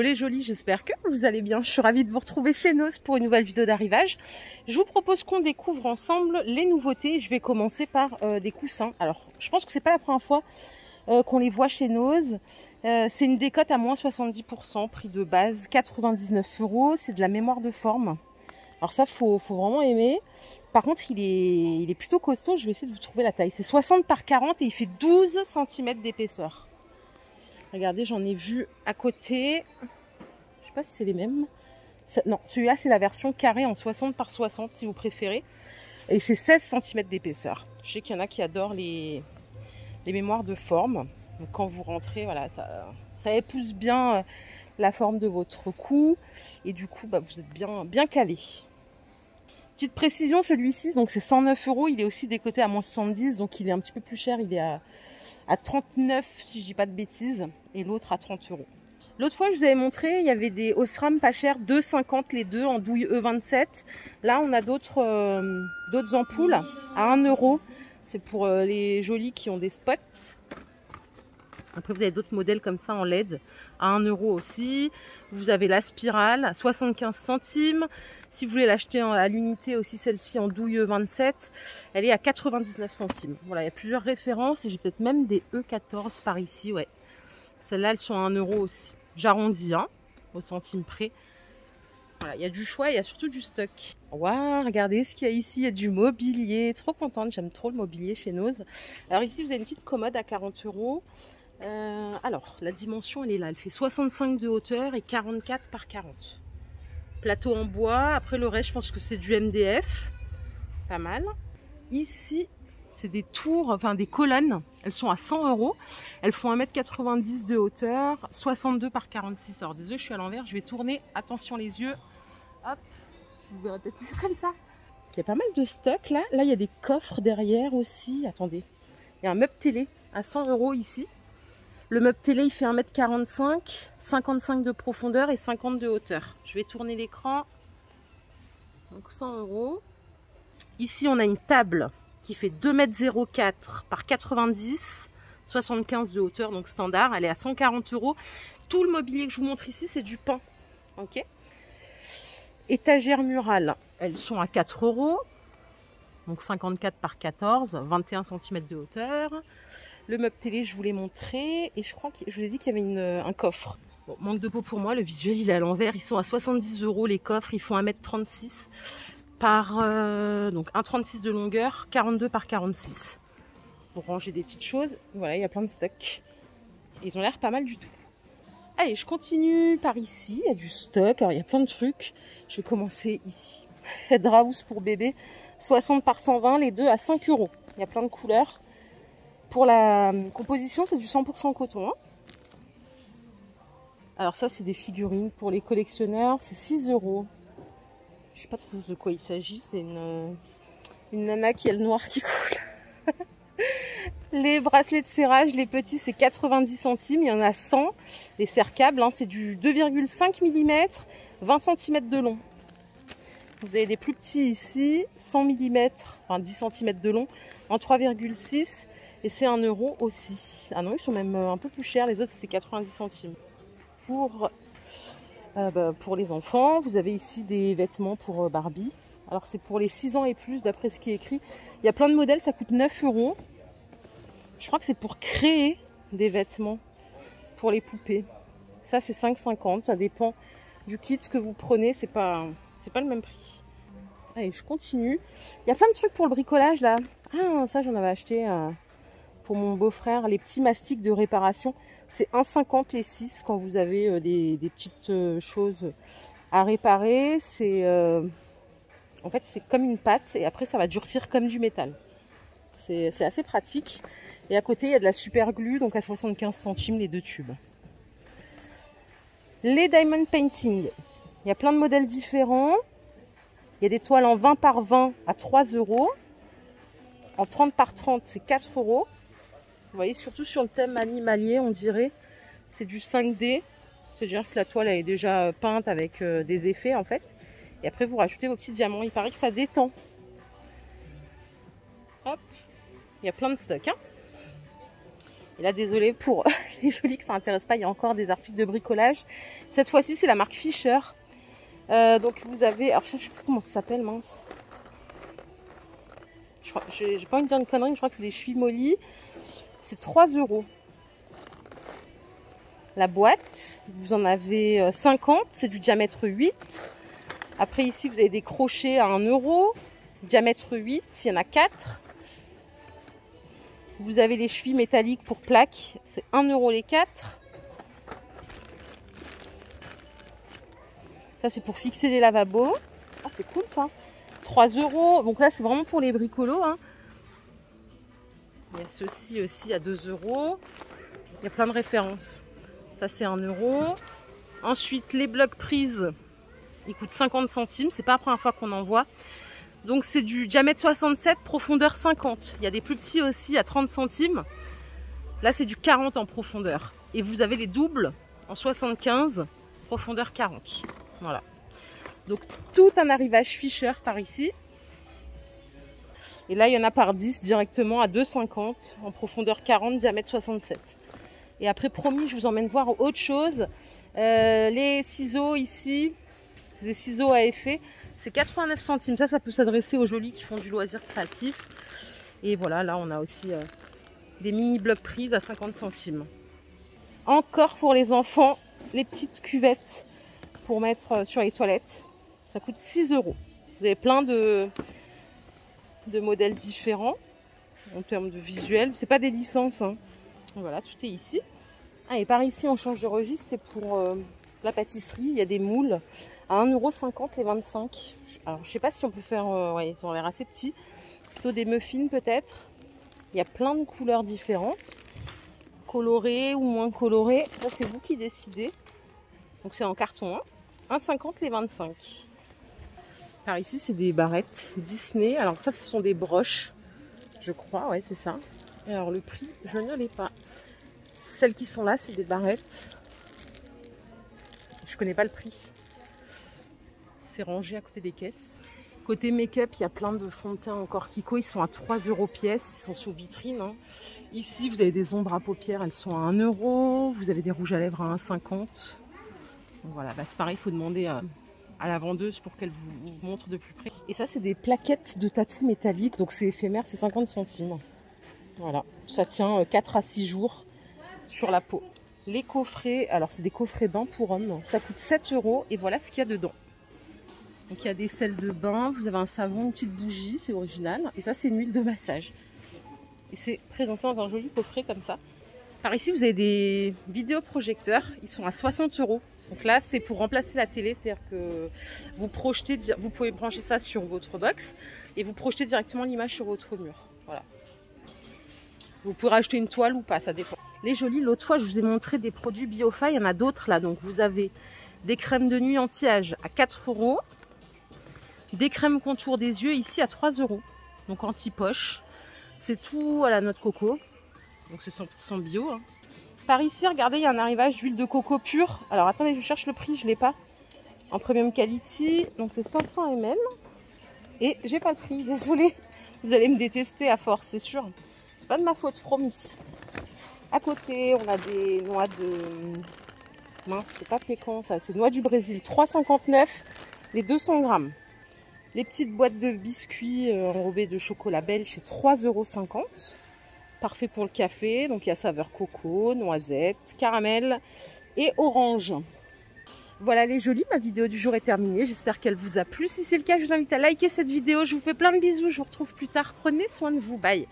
Les jolis, j'espère que vous allez bien. Je suis ravie de vous retrouver chez Noz pour une nouvelle vidéo d'arrivage. Je vous propose qu'on découvre ensemble les nouveautés. Je vais commencer par des coussins. Alors, je pense que c'est pas la première fois qu'on les voit chez Noz. C'est une décote à moins 70%, prix de base 99 €. C'est de la mémoire de forme. Alors ça, faut vraiment aimer. Par contre, il est plutôt costaud. Je vais essayer de vous trouver la taille. C'est 60 par 40 et il fait 12 cm d'épaisseur. Regardez, j'en ai vu à côté. Je sais pas si c'est les mêmes. Non, celui-là, c'est la version carrée en 60 par 60 si vous préférez. Et c'est 16 cm d'épaisseur. Je sais qu'il y en a qui adorent les mémoires de forme. Donc quand vous rentrez, voilà, ça épouse bien la forme de votre cou. Et du coup, bah, vous êtes bien calé. Petite précision, celui-ci, donc c'est 109 €. Il est aussi décoté à moins 70, donc il est un petit peu plus cher. Il est à 39 si je dis pas de bêtises, et l'autre à 30 €. L'autre fois, je vous avais montré, il y avait des Osram pas chers, 2,50 les deux en douille E27. Là, on a d'autres ampoules à 1 €. C'est pour les jolis qui ont des spots. Après, vous avez d'autres modèles comme ça en LED à 1 € aussi. Vous avez la spirale à 75 centimes. Si vous voulez l'acheter à l'unité aussi, celle-ci en douille E27, elle est à 99 centimes. Voilà, il y a plusieurs références et j'ai peut-être même des E14 par ici. Ouais. Celles-là, elles sont à 1 € aussi. J'arrondis hein, au centime près. Voilà, il y a du choix, il y a surtout du stock. Waouh, regardez ce qu'il y a ici, il y a du mobilier. Trop contente, j'aime trop le mobilier chez Noz. Alors ici, vous avez une petite commode à 40 €. Alors, la dimension, elle est là. Elle fait 65 de hauteur et 44 par 40. Plateau en bois. Après, le reste, je pense que c'est du MDF. Pas mal. Ici, c'est des tours, enfin des colonnes. Elles sont à 100 €. Elles font 1,90 m de hauteur, 62 par 46. Alors, désolé, je suis à l'envers. Je vais tourner. Attention les yeux. Hop. Vous verrez peut-être mieux comme ça. Il y a pas mal de stock là. Là, il y a des coffres derrière aussi. Attendez. Il y a un meuble télé à 100 € ici. Le meuble télé, il fait 1,45 m, 55 de profondeur et 50 de hauteur. Je vais tourner l'écran. Donc 100 €. Ici, on a une table qui fait 2,04 m par 90, 75 de hauteur, donc standard. Elle est à 140 €. Tout le mobilier que je vous montre ici, c'est du pain. Ok. Étagères murales, elles sont à 4 €. Donc 54 par 14, 21 cm de hauteur. Le meuble télé, je vous l'ai montré. Et je crois que je vous ai dit qu'il y avait un coffre. Bon, manque de peau pour moi, le visuel il est à l'envers. Ils sont à 70 € les coffres. Ils font 1,36 m par donc 1,36 de longueur, 42 par 46. Pour ranger des petites choses. Voilà, il y a plein de stocks. Ils ont l'air pas mal du tout. Allez, je continue par ici. Il y a du stock. Alors, il y a plein de trucs. Je vais commencer ici. Draus pour bébé. 60 par 120, les deux à 5 €. Il y a plein de couleurs. Pour la composition, c'est du 100% coton. Hein. Alors ça, c'est des figurines pour les collectionneurs. C'est 6 €. Je sais pas trop de quoi il s'agit. C'est une nana qui a le noir qui coule. Les bracelets de serrage, les petits, c'est 90 centimes. Il y en a 100. Les serre-câbles, hein, c'est du 2,5 mm, 20 cm de long. Vous avez des plus petits ici, 100 mm, enfin 10 cm de long, en 3,6. Et c'est 1 € aussi. Ah non, ils sont même un peu plus chers. Les autres, c'est 90 centimes. Pour les enfants, vous avez ici des vêtements pour Barbie. Alors, c'est pour les 6 ans et plus, d'après ce qui est écrit. Il y a plein de modèles, ça coûte 9 €. Je crois que c'est pour créer des vêtements pour les poupées. Ça, c'est 5,50. Ça dépend du kit que vous prenez. C'est pas le même prix. Allez, je continue. Il y a plein de trucs pour le bricolage, là. Ah, ça, j'en avais acheté... pour mon beau-frère, les petits mastiques de réparation, c'est 1,50 les 6 quand vous avez des petites choses à réparer. C'est en fait c'est comme une pâte et après ça va durcir comme du métal. C'est assez pratique. Et à côté il y a de la super glue, donc à 75 centimes les deux tubes. Les diamond painting, il y a plein de modèles différents. Il y a des toiles en 20 par 20 à 3 €. En 30 par 30 c'est 4 €. Vous voyez, surtout sur le thème animalier, on dirait. C'est du 5D. C'est-à-dire que la toile elle est déjà peinte avec des effets en fait. Et après, vous rajoutez vos petits diamants. Il paraît que ça détend. Hop. Il y a plein de stocks. Hein. Et là, désolé pour les jolis que ça n'intéresse pas, il y a encore des articles de bricolage. Cette fois-ci, c'est la marque Fisher. Donc vous avez, alors je sais plus comment ça s'appelle, mince. J'ai pas envie de dire une connerie, mais je crois que c'est des chevilles mollies. C'est 3 €. La boîte, vous en avez 50, c'est du diamètre 8. Après ici, vous avez des crochets à 1 €, diamètre 8, il y en a 4. Vous avez les chevilles métalliques pour plaques, c'est 1 € les 4. Ça, c'est pour fixer les lavabos. Ah, c'est cool ça. 3 €. Donc là, c'est vraiment pour les bricolos. Hein. Il y a ceux-ci aussi à 2 €. Il y a plein de références. Ça, c'est 1 €. Ensuite, les blocs prises, ils coûtent 50 centimes. C'est pas la première fois qu'on en voit. Donc, c'est du diamètre 67, profondeur 50. Il y a des plus petits aussi à 30 centimes. Là, c'est du 40 en profondeur. Et vous avez les doubles en 75, profondeur 40. Voilà. Donc, tout un arrivage Fisher par ici. Et là, il y en a par 10 directement à 2,50 en profondeur 40, diamètre 67. Et après, promis, je vous emmène voir autre chose. Les ciseaux ici, c'est des ciseaux à effet. C'est 89 centimes. Ça peut s'adresser aux jolis qui font du loisir créatif. Et voilà, là, on a aussi des mini blocs prises à 50 centimes. Encore pour les enfants, les petites cuvettes pour mettre sur les toilettes. Ça coûte 6 €. Vous avez plein de modèles différents en termes de visuel. C'est pas des licences. Hein. Voilà, tout est ici. Ah, et par ici, on change de registre. C'est pour la pâtisserie. Il y a des moules à 1,50 € les 25. Alors, je sais pas si on peut faire... ouais, ils ont l'air assez petits. Plutôt des muffins peut-être. Il y a plein de couleurs différentes. Colorées ou moins colorées. Ça, c'est vous qui décidez. Donc, c'est en carton. Hein. 1,50 € les 25. Par ici, c'est des barrettes Disney. Alors ça, ce sont des broches, je crois. Ouais, c'est ça. Et alors, le prix, je ne l'ai pas. Celles qui sont là, c'est des barrettes. Je connais pas le prix. C'est rangé à côté des caisses. Côté make-up, il y a plein de fonds de teint encore Kiko. Ils sont à 3 € pièce. Ils sont sous vitrine. Hein. Ici, vous avez des ombres à paupières. Elles sont à 1 €. Vous avez des rouges à lèvres à 1,50 €. Voilà, bah c'est pareil, il faut demander à la vendeuse pour qu'elle vous montre de plus près. Et ça, c'est des plaquettes de tatou métalliques, donc c'est éphémère, c'est 50 centimes. Voilà, ça tient 4 à 6 jours sur la peau. Les coffrets, alors c'est des coffrets bains pour hommes, ça coûte 7 € et voilà ce qu'il y a dedans. Donc il y a des sels de bain, vous avez un savon, une petite bougie, c'est original. Et ça, c'est une huile de massage. Et c'est présenté dans un joli coffret comme ça. Par ici, vous avez des vidéoprojecteurs, ils sont à 60 €. Donc là, c'est pour remplacer la télé, c'est-à-dire que vous pouvez brancher ça sur votre box et vous projetez directement l'image sur votre mur. Voilà. Vous pouvez rajouter une toile ou pas, ça dépend. Les jolis, l'autre fois, je vous ai montré des produits Biofa, il y en a d'autres là. Donc vous avez des crèmes de nuit anti-âge à 4 €, des crèmes contour des yeux ici à 3 €, donc anti-poche. C'est tout à la noix de coco, donc c'est 100% bio. Hein. Par ici, regardez, il y a un arrivage d'huile de coco pure. Alors, attendez, je cherche le prix, je ne l'ai pas. En premium quality, donc c'est 500 ml. Et j'ai pas le prix, désolée. Vous allez me détester à force, c'est sûr. C'est pas de ma faute, promis. À côté, on a des noix de... Mince, c'est pas pécan, ça. C'est noix du Brésil, 3,59 € les 200 grammes. Les petites boîtes de biscuits enrobés de chocolat belge, c'est 3,50 €. Parfait pour le café, donc il y a saveur coco, noisette, caramel et orange. Voilà les jolis, ma vidéo du jour est terminée, j'espère qu'elle vous a plu. Si c'est le cas, je vous invite à liker cette vidéo, je vous fais plein de bisous, je vous retrouve plus tard, prenez soin de vous, bye.